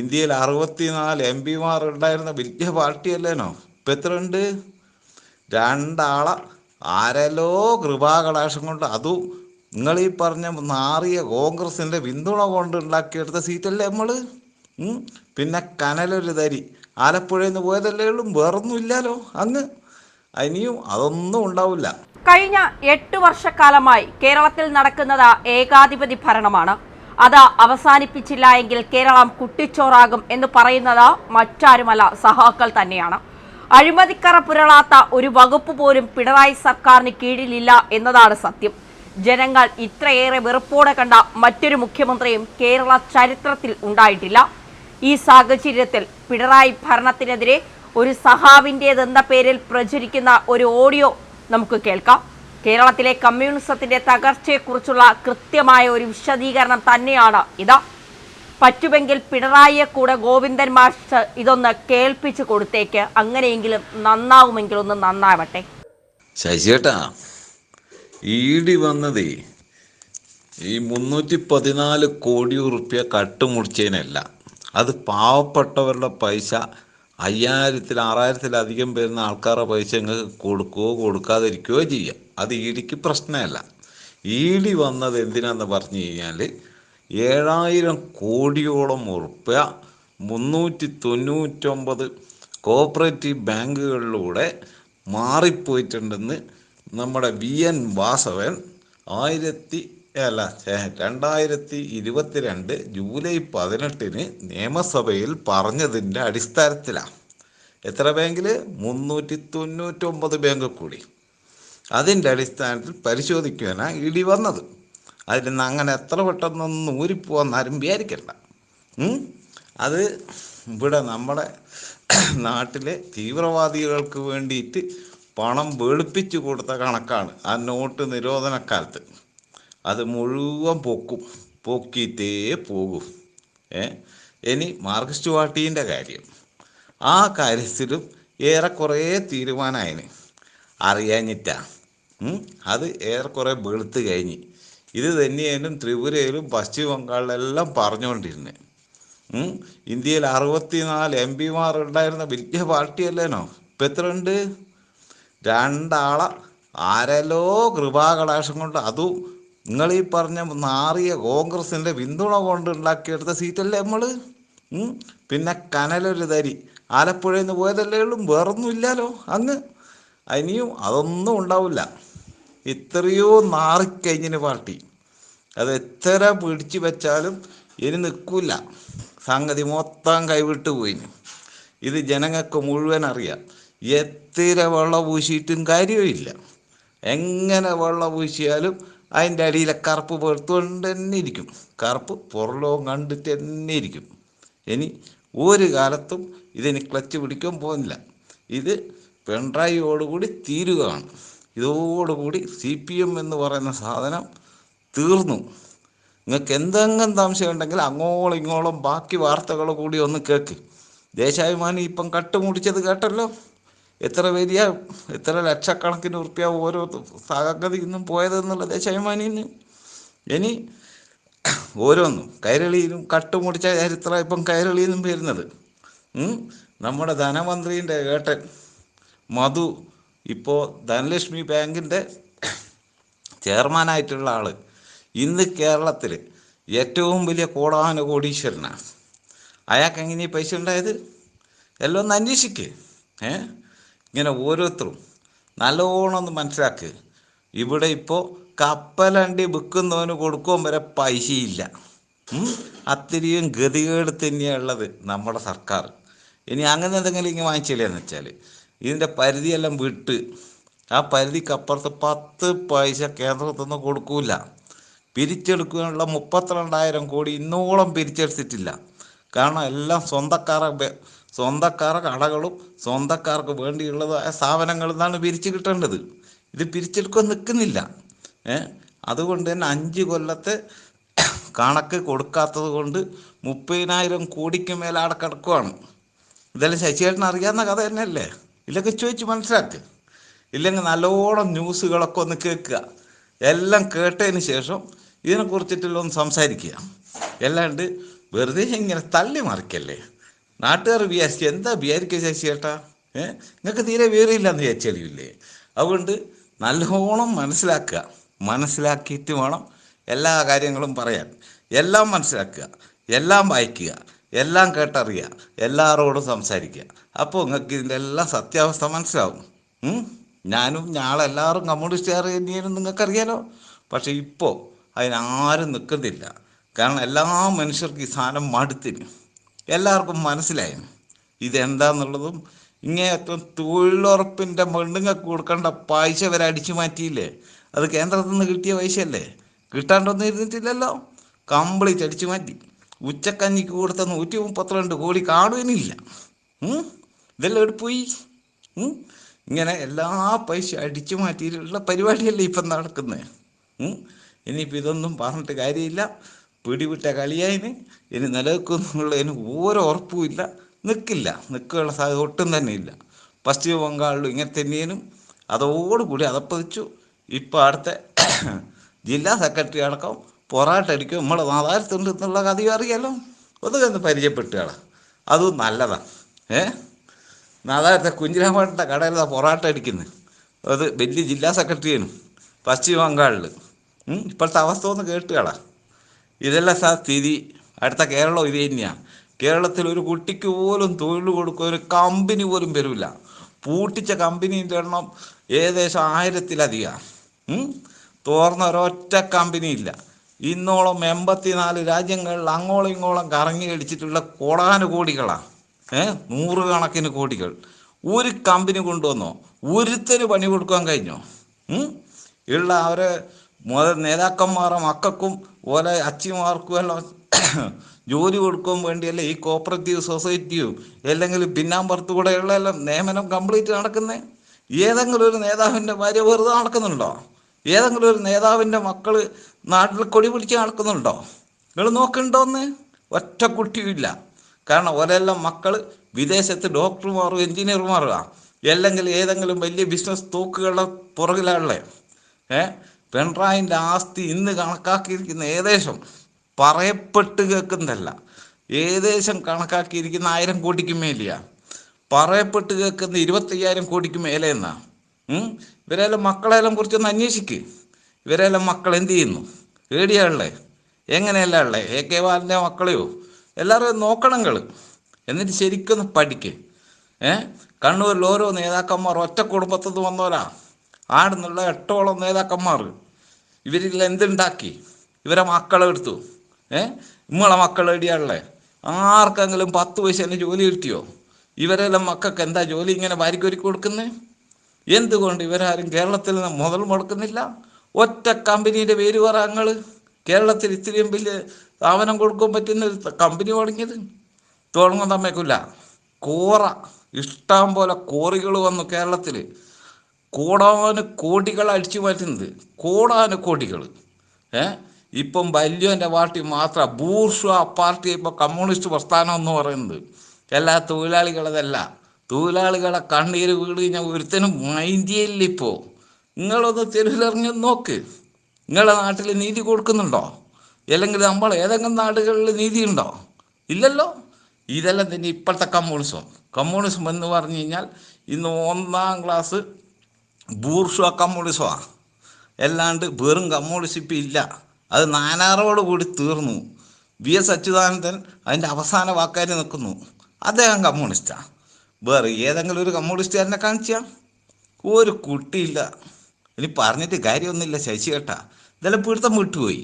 ഇന്ത്യയിൽ 64 MP ഉണ്ടായിരുന്ന വലിയ പാർട്ടിയല്ലേനോ. ഇപ്പം എത്ര ഉണ്ട്? രണ്ടാളെ ആരല്ലോ കൃപാകടാക്ഷം കൊണ്ട്, അതും നിങ്ങൾ ഈ പറഞ്ഞ നാറിയ കോൺഗ്രസിൻ്റെ പിന്തുണ കൊണ്ട് ഉണ്ടാക്കിയെടുത്ത സീറ്റല്ലേ നമ്മൾ. പിന്നെ കനലൊരു തരി ആലപ്പുഴയിൽ നിന്ന് പോയതല്ലേ ഉള്ളൂ, വേറൊന്നും ഇല്ലല്ലോ അങ്ങ്. ഇനിയും അതൊന്നും ഉണ്ടാവില്ല. കഴിഞ്ഞ 8 വർഷക്കാലമായി കേരളത്തിൽ നടക്കുന്നത് ഏകാധിപതി ഭരണമാണ്. അത് അവസാനിപ്പിച്ചില്ല എങ്കിൽ കേരളം കുട്ടിച്ചോറാകും എന്ന് പറയുന്നത് മറ്റാരുമല്ല, സഹാക്കൾ തന്നെയാണ്. അഴിമതിക്കറ പുരളാത്ത ഒരു വകുപ്പ് പോലും പിണറായി സർക്കാരിന് കീഴിലില്ല എന്നതാണ് സത്യം. ജനങ്ങൾ ഇത്രയേറെ വെറുപ്പോടെ കണ്ട മറ്റൊരു മുഖ്യമന്ത്രിയും കേരള ചരിത്രത്തിൽ ഉണ്ടായിട്ടില്ല. ഈ സാഹചര്യത്തിൽ പിണറായി ഭരണത്തിനെതിരെ ഒരു സഹാവിൻ്റെതെന്ന പേരിൽ പ്രചരിക്കുന്ന ഒരു ഓഡിയോ നമുക്ക് കേൾക്കാം. കേരളത്തിലെ കമ്മ്യൂണിസത്തിന്റെ തകർച്ചയെക്കുറിച്ചുള്ള കൃത്യമായ ഒരു വിശദീകരണം തന്നെയാണ് ഇത്. പറ്റുമെങ്കിൽ പിണറായിയെ കൂടെ ഗോവിന്ദൻ മാഷ് ഇതൊന്ന് കേൾപ്പിച്ചു കൊടുത്തേക്ക്, അങ്ങനെയെങ്കിലും നന്നാവുമെങ്കിൽ ഒന്ന് നന്നാവട്ടെ. ശശിയേട്ടാ, ഈടി വന്നതേ ഈ 314 കോടി ഉറുപ്പ്യ കട്ടുമുടിച്ചതിനല്ല. അത് പാവപ്പെട്ടവരുടെ പൈസ 5000-ൽ 6000-ലധികം വരുന്ന ആൾക്കാരുടെ പൈസ നിങ്ങൾക്ക് കൊടുക്കുകയോ കൊടുക്കാതിരിക്കുകയോ ചെയ്യാം. അത് ഈടിക്ക് പ്രശ്നമല്ല. ഈടി വന്നത് എന്തിനാന്ന് പറഞ്ഞു കഴിഞ്ഞാൽ 7000 കോടിയോളം ഉറുപ്പ്യ 399 കോഓപ്പറേറ്റീവ് ബാങ്കുകളിലൂടെ മാറിപ്പോയിട്ടുണ്ടെന്ന് നമ്മുടെ VN വാസവൻ 2022 ജൂലൈ 18 നിയമസഭയിൽ പറഞ്ഞതിൻ്റെ അടിസ്ഥാനത്തിലാണ്. എത്ര ബാങ്കിൽ? 399 ബാങ്ക് കൂടി. അതിൻ്റെ അടിസ്ഥാനത്തിൽ പരിശോധിക്കാനാണ് ഇടി വന്നത്. അതിൽ നിന്ന് അങ്ങനെ എത്ര പെട്ടെന്നൊന്നും ഊരിപ്പോവാന്നാരും വിചാരിക്കണ്ട. അത് ഇവിടെ നമ്മുടെ നാട്ടിലെ തീവ്രവാദികൾക്ക് വേണ്ടിയിട്ട് പണം വെളുപ്പിച്ചു കൊടുത്ത കണക്കാണ്. ആ നോട്ട് നിരോധനക്കാലത്ത് അത് മുഴുവൻ പൊക്കിയിട്ടേ പോകും. ഇനി മാർക്സിസ്റ്റ് പാർട്ടീൻ്റെ കാര്യം, ആ കാര്യത്തിലും ഏറെക്കുറെ തീരുമാനമായിന്. അറിയാഞ്ഞിട്ടാ അത് ഏറെക്കുറെ വെളുത്ത് കഴിഞ്ഞ്. ഇത് തന്നെയാലും ത്രിപുരയിലും പശ്ചിമ ബംഗാളിലെല്ലാം പറഞ്ഞുകൊണ്ടിരുന്നത്. ഇന്ത്യയിൽ 64 MP ഉണ്ടായിരുന്ന വലിയ പാർട്ടിയല്ലേനോ. ഇപ്പം എത്ര ഉണ്ട്? രണ്ടാളെ ആരല്ലോ കൃപാകടാക്ഷം കൊണ്ട്, അതും നിങ്ങൾ ഈ പറഞ്ഞ നാറിയ കോൺഗ്രസിൻ്റെ പിന്തുണ കൊണ്ട് ഉണ്ടാക്കിയെടുത്ത സീറ്റല്ലേ നമ്മൾ. പിന്നെ കനലൊരു തരി ആലപ്പുഴയിൽ നിന്ന് പോയതല്ലേ ഉള്ളൂ, വേറൊന്നും ഇല്ലല്ലോ അങ്ങ്. ഇനിയും അതൊന്നും ഉണ്ടാവില്ല. ഇത്രയോ നാറിക്കഴിഞ്ഞിന് പാർട്ടി. അത് എത്ര പിടിച്ചു വെച്ചാലും ഇനി നിൽക്കില്ല. സംഗതി മൊത്തം കൈവിട്ട് പോയിന്. ഇത് ജനങ്ങൾക്ക് മുഴുവൻ അറിയാം. എത്ര വെള്ളം പൂശിയിട്ടും കാര്യമില്ല. എങ്ങനെ വെള്ളം പൂശിയാലും അതിൻ്റെ അടിയിലെ കറുപ്പ് വെറുത്തുകൊണ്ട് തന്നെ ഇരിക്കും. കറുപ്പ് പുറലോകം കണ്ടിട്ട് തന്നെ ഇരിക്കും. ഇനി ഒരു കാലത്തും ഇതിന് ക്ലച്ച് പിടിക്കാൻ പോകുന്നില്ല. ഇത് പിണറായിയോടുകൂടി തീരുകയാണ്. ഇതോടുകൂടി CPM എന്ന് പറയുന്ന സാധനം തീർന്നു. നിങ്ങൾക്ക് എന്തെങ്കിലും സംശയം ഉണ്ടെങ്കിൽ അങ്ങോളം ഇങ്ങോളം ബാക്കി വാർത്തകൾ കൂടി ഒന്ന് കേൾക്ക്. ദേശാഭിമാനി ഇപ്പം കട്ടുമുടിച്ചത് കേട്ടല്ലോ. എത്ര ലക്ഷക്കണക്കിന് ഉറുപ്പ്യ ഓരോ സംഗതിയിൽ നിന്നും പോയതെന്നുള്ള ദേശാഭിമാനിന്ന്. ഇനി ഓരോന്നും കൈരളിയിലും കട്ടുമുടിച്ച ചരിത്രം ഇപ്പം കൈരളിയിൽ നിന്നും വരുന്നത്. നമ്മുടെ ധനമന്ത്രീൻ്റെ ഏട്ടൻ മധു ഇപ്പോൾ ധനലക്ഷ്മി ബാങ്കിൻ്റെ ചെയർമാനായിട്ടുള്ള ആൾ ഇന്ന് കേരളത്തിൽ ഏറ്റവും വലിയ കോടാനുകോടീശ്വരനാണ്. അയാൾക്ക് എങ്ങനെ പൈസ ഉണ്ടായത്? എല്ലാം ഒന്ന് അന്വേഷിക്ക്. ഇങ്ങനെ ഓരോരുത്തരും നല്ലോണം ഒന്ന് മനസ്സിലാക്ക്. ഇവിടെ ഇപ്പോൾ കപ്പലണ്ടി വിൽക്കുന്നവന് കൊടുക്കുവാൻ വരെ പൈസയില്ല. അത്രയും ഗതികേട് തന്നെയാണുള്ളത് നമ്മുടെ സർക്കാർ. ഇനി അങ്ങനെ എന്തെങ്കിലും ഇങ്ങനെ വാങ്ങിച്ചില്ലെന്ന് വെച്ചാൽ ഇതിൻ്റെ പരിധിയെല്ലാം വിട്ട് ആ പരിധിക്കപ്പുറത്ത് 10 പൈസ കേന്ദ്രത്തിൽ നിന്ന് കൊടുക്കൂല. പിരിച്ചെടുക്കാനുള്ള 32,000 കോടി ഇന്നോളം പിരിച്ചെടുത്തിട്ടില്ല. കാരണം എല്ലാം സ്വന്തക്കാരുടെ കടകളും സ്വന്തക്കാർക്ക് വേണ്ടിയുള്ളതായ സ്ഥാപനങ്ങളിൽ നിന്നാണ് പിരിച്ചു കിട്ടേണ്ടത്. ഇത് പിരിച്ചെടുക്കാൻ നിൽക്കുന്നില്ല. അതുകൊണ്ട് തന്നെ 5 കൊല്ലത്തെ കണക്ക് കൊടുക്കാത്തത് കൊണ്ട് 30,000 കോടിക്ക് മേലെ അവിടെ കിടക്കുവാണ്. ഇതെല്ലാം ശശിയേട്ടന് അറിയാവുന്ന കഥ തന്നെയല്ലേ? ഇല്ലെങ്കിൽ ചോദിച്ച് മനസ്സിലാക്ക്. ഇല്ലെങ്കിൽ നല്ലോണം ന്യൂസുകളൊക്കെ ഒന്ന് കേൾക്കുക. എല്ലാം കേട്ടതിന് ശേഷം ഇതിനെക്കുറിച്ചിട്ടുള്ള ഒന്ന് സംസാരിക്കുക. അല്ലാണ്ട് വെറുതെ ഇങ്ങനെ തള്ളി മറിക്കല്ലേ. നാട്ടുകാർ വിചാരിച്ചു എന്താ വിചാരിക്കുക ശശി ചേട്ടാ? നിങ്ങൾക്ക് തീരെ വിവരമില്ലെന്ന് വിചാരിച്ചറിയില്ലേ? അതുകൊണ്ട് നല്ലോണം മനസ്സിലാക്കുക. മനസ്സിലാക്കിയിട്ട് വേണം എല്ലാ കാര്യങ്ങളും പറയാൻ. എല്ലാം മനസ്സിലാക്കുക, എല്ലാം വായിക്കുക, എല്ലാം കേട്ടറിയുക, എല്ലാവരോടും സംസാരിക്കുക. അപ്പോൾ നിങ്ങൾക്ക് ഇതിൻ്റെ എല്ലാം സത്യാവസ്ഥ മനസ്സിലാവും. ഞാനും ഞാളെല്ലാവരും കമ്മ്യൂണിസ്റ്റുകാർ തന്നെയാലും നിങ്ങൾക്കറിയാലോ. പക്ഷെ ഇപ്പോൾ അതിനാരും നിൽക്കുന്നില്ല. കാരണം എല്ലാ മനുഷ്യർക്കും ഈ സാധനം മടുത്തിന്. എല്ലാവർക്കും മനസ്സിലായി ഇതെന്താന്നുള്ളതും. ഇങ്ങേയറ്റം തൊഴിലുറപ്പിൻ്റെ പെണ്ണുങ്ങൾക്ക് കൊടുക്കേണ്ട പൈസ വരെ അടിച്ചു മാറ്റിയില്ലേ? അത് കേന്ദ്രത്തിൽ നിന്ന് കിട്ടിയ പൈസയല്ലേ? കിട്ടാണ്ടൊന്നും ഇരുന്നിട്ടില്ലല്ലോ. കംപ്ലീറ്റ് അടിച്ചു മാറ്റി. ഉച്ചക്കഞ്ഞിക്ക് കൊടുത്ത 132 കോടി കാണുവാനില്ല. ഇതെല്ലാം ഇവിടെ പോയി. ഇങ്ങനെ എല്ലാ പൈസ അടിച്ചു മാറ്റിയിട്ടുള്ള പരിപാടിയല്ലേ ഇപ്പം നടക്കുന്നത്. ഇനിയിപ്പോൾ ഇതൊന്നും പറഞ്ഞിട്ട് കാര്യമില്ല. പിടിവിട്ട കളിയായിന്. ഇനി നിലനിൽക്കുന്നുള്ളതിന് ഓരോ ഉറപ്പുമില്ല. നിൽക്കാനുള്ള സാധ്യത ഒട്ടും തന്നെ ഇല്ല. പശ്ചിമ ബംഗാളിലും ഇങ്ങനെ തന്നെയും അതോടുകൂടി അതപ്പതിച്ചു. ഇപ്പം അടുത്ത ജില്ലാ സെക്രട്ടറി അടക്കം പൊറാട്ടടിക്കും നമ്മളെ നാദാരത്തുണ്ട് എന്നുള്ള കഥയും അറിയാലോ. ഒന്ന് പരിചയപ്പെട്ടുകളാ, അതും നല്ലതാണ്. നാദാരത്തെ കുഞ്ഞിരാമേട്ടൻ്റെ കടയിലാണ് പൊറാട്ട അടിക്കുന്നത്. അത് വലിയ ജില്ലാ സെക്രട്ടറിയാണ് പശ്ചിമ ബംഗാളിൽ. ഇപ്പോഴത്തെ അവസ്ഥ ഒന്ന് കേട്ടുകളാ. ഇതെല്ലാം സ്ഥിതി. അടുത്ത കേരളം ഇത് തന്നെയാണ്. കേരളത്തിൽ ഒരു കുട്ടിക്ക് പോലും തൊഴിൽ കൊടുക്കുക ഒരു കമ്പനി പോലും വരില്ല. പൂട്ടിച്ച കമ്പനീൻ്റെ എണ്ണം ഏകദേശം 1000-ലധികം. തുറന്ന ഒരൊറ്റ കമ്പനി ഇല്ല. ഇന്നോളം 84 രാജ്യങ്ങളിൽ അങ്ങോളം ഇങ്ങോളം കറങ്ങി അടിച്ചിട്ടുള്ള കോടാനുകോടികളാണ്. 100 കണക്കിന് കോടികൾ ഒരു കമ്പനി കൊണ്ടുവന്നോ? ഒരുത്തന് പണി കൊടുക്കാൻ കഴിഞ്ഞോ? ഉള്ള അവരെ നേതാക്കന്മാരുടെ മക്കൾക്കും ഓലെ അച്ചിമാർക്കും എല്ലാം ജോലി കൊടുക്കാൻ വേണ്ടിയല്ലേ ഈ കോപ്പറേറ്റീവ് സൊസൈറ്റിയും അല്ലെങ്കിൽ പിന്നാമ്പുറത്ത് കൂടെയുള്ള എല്ലാം നിയമനം കംപ്ലീറ്റ് നടക്കുന്നത്. ഏതെങ്കിലും ഒരു നേതാവിൻ്റെ ഭാര്യ വെറുതെ നടക്കുന്നുണ്ടോ? ഏതെങ്കിലും ഒരു നേതാവിൻ്റെ മക്കൾ നാട്ടിൽ കൊടി പിടിച്ച് നടക്കുന്നുണ്ടോ? നിങ്ങൾ നോക്കണ്ടോന്ന്? ഒറ്റ കുട്ടിയുമില്ല. കാരണം ഓരെല്ലാം മക്കൾ വിദേശത്ത് ഡോക്ടർമാരും എൻജിനീയർമാരുമാണ്. അല്ലെങ്കിൽ ഏതെങ്കിലും വലിയ ബിസിനസ് തോക്കുകളുടെ പുറകിലാണുള്ളത്. പിണറായിൻ്റെ ആസ്തി ഇന്ന് കണക്കാക്കിയിരിക്കുന്ന ഏകദേശം പറയപ്പെട്ട് കേൾക്കുന്നതല്ല, ഏകദേശം കണക്കാക്കിയിരിക്കുന്ന 1000 കോടിക്ക് മേലെയാണ്. പറയപ്പെട്ട് കേൾക്കുന്ന 25,000 കോടിക്ക് മേലെ എന്നാ. ഇവരെല്ലാം മക്കളെല്ലാം കുറിച്ചൊന്ന് അന്വേഷിക്ക്. ഇവരെല്ലാം മക്കൾ എന്ത് ചെയ്യുന്നു? ഏടിയാണല്ലേ? എങ്ങനെയല്ല ഉള്ളേ? AK ബാലൻ്റെ മക്കളെയോ എല്ലാവരും നോക്കണങ്ങൾ. എന്നിട്ട് ശരിക്കൊന്ന് പഠിക്ക്. കണ്ണൂരിൽ ഓരോ നേതാക്കന്മാർ ഒറ്റ കുടുംബത്തിൽ നിന്ന് വന്നോരാ. ആടുന്നുള്ള 8ഓളം നേതാക്കന്മാർ ഇവരിൽ എന്തുണ്ടാക്കി? ഇവരെ മക്കളെടുത്തു. നമ്മളെ മക്കൾ എടിയാണല്ലേ? ആർക്കെങ്കിലും 10 പൈസേൻ്റെ ജോലി കിട്ടിയോ? ഇവരെല്ലാം മക്കൾക്ക് എന്താ ജോലി ഇങ്ങനെ വാരിക്കൊരുക്കി കൊടുക്കുന്നത്? എന്തുകൊണ്ട് ഇവരാരും കേരളത്തിൽ നിന്ന് മുതൽ മുടക്കുന്നില്ല? ഒറ്റ കമ്പനീൻ്റെ പേര് പറ. ഞങ്ങൾ കേരളത്തിൽ ഇത്രയും വലിയ സ്ഥാപനം കൊടുക്കാൻ പറ്റുന്ന ഒരു കമ്പനി തുടങ്ങിയത് തുടങ്ങാൻ തമ്മേക്കില്ല. ഇഷ്ടം പോലെ കോറികൾ വന്നു കേരളത്തിൽ. കോടികൾ അടിച്ചു മാറ്റുന്നത്. കോടികൾ. ഇപ്പം വലിയൻ്റെ പാർട്ടി മാത്രം ബൂർഷ്വാ പാർട്ടി. ഇപ്പോൾ കമ്മ്യൂണിസ്റ്റ് പ്രസ്ഥാനം എന്ന് പറയുന്നത് എല്ലാ തൊഴിലാളികളതല്ല. തൊഴിലാളികളെ കണ്ണീര് വീട് കഴിഞ്ഞാൽ ഒരുത്തനും മൈൻഡിയല്ല. ഇപ്പോൾ നിങ്ങളൊന്ന് തെരുവിലിറങ്ങി നോക്ക്. നിങ്ങളുടെ നാട്ടിൽ നീതി കൊടുക്കുന്നുണ്ടോ? അല്ലെങ്കിൽ നമ്മൾ ഏതെങ്കിലും നാടുകളിൽ നീതി ഉണ്ടോ? ഇല്ലല്ലോ. ഇതെല്ലാം തന്നെ ഇപ്പോഴത്തെ കമ്മ്യൂണിസം എന്ന് പറഞ്ഞു കഴിഞ്ഞാൽ ഇന്ന് 1ാം ക്ലാസ് ബൂർഷ്വാ കമ്മ്യൂണിസമാണ്. അല്ലാണ്ട് വെറും കമ്മ്യൂണിസം ഇപ്പം ഇല്ല. അത് നാനാറോട് കൂടി തീർന്നു. VS അച്യുതാനന്ദൻ അതിൻ്റെ അവസാന വാക്കാരി നിൽക്കുന്നു. അദ്ദേഹം കമ്മ്യൂണിസ്റ്റാണ്. വേറെ ഏതെങ്കിലും ഒരു കമ്മ്യൂണിസ്റ്റുകാരനെ കാണിച്ചാൽ ഒരു കുട്ടിയില്ല. ഇനി പറഞ്ഞിട്ട് കാര്യമൊന്നുമില്ല ശശി ചേട്ടാ. ഇതെല്ലാം പിടുത്തം വിട്ടുപോയി.